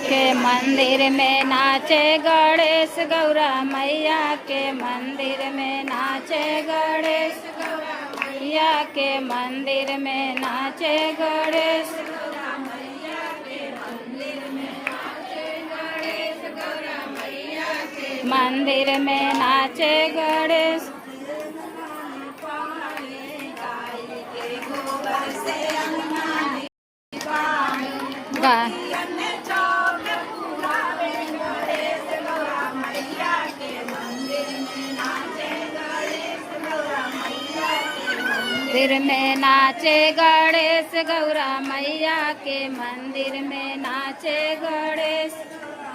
के मंदिर में नाचे गणेश गौरा मैया के मंदिर में नाचे गणेश गौरा मैया के मंदिर में नाचे गणेश गौरा मैया के मंदिर में नाचे गणेश गौरा मैया के मंदिर में नाचे गणेश मंदिर में नाचे गणेश गौरा मैया के मंदिर में नाचे गणेश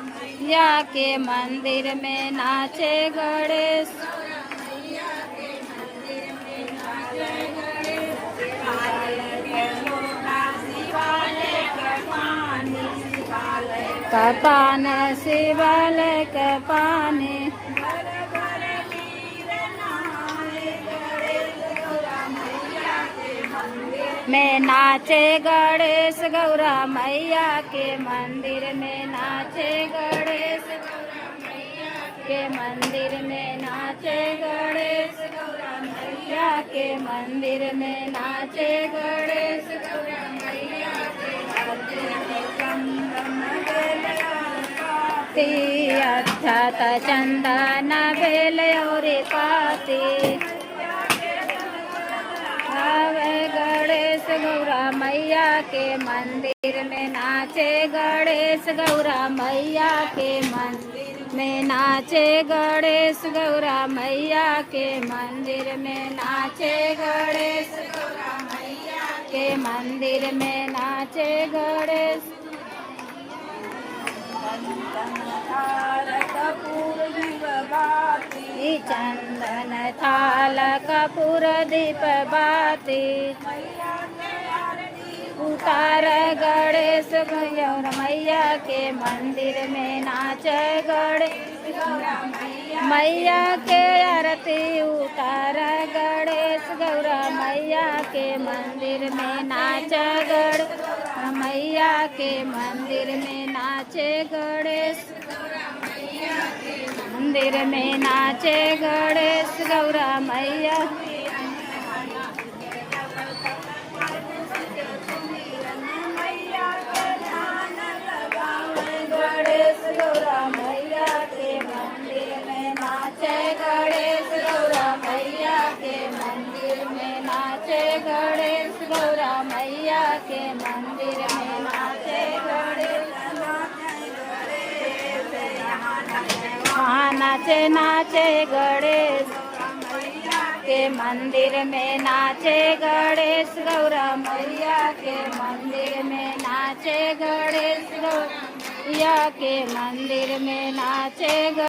मैया के मंदिर में नाचे गणेश कपान शिवालय का पानी में नाचे गणेश गौरा मैया के मंदिर में नाचे गणेश गौरा मैया के मंदिर में नाचे गणेश गौरा मैया के मंदिर में नाचे गणेश गौरा मैया के मंदिर में अक्षत चंदन बेल और पाती गणेश गौरा मैया के मंदिर में नाचे गणेश गौरा मैया के मंदिर में नाचे गणेश गौरा मैया के मंदिर में नाचे गणेश गौरा मैया के मंदिर में नाचे गणेश चंदन थाल कपूर दीप बाती उतार गणेश गौर मैया के मंदिर में नाच गणेश मैया के आरती उतार गणेश गौरा मैया के मंदिर में नाच गणेश मैया के मंदिर में नाचे गणेश मंदिर में नाचे गणेश गौरा मैया गणेश गौरा मैया के मंदिर में नाचे गणेश गौरा मैया के मंदिर में नाचे गणेश गौरा मैया के मंदिर में नाचे गणेश नाचे नाचे गणेश के मंदिर में नाचे गणेश गौरा मैया के मंदिर में नाचे गणेश गौरा मैया के मंदिर में नाचे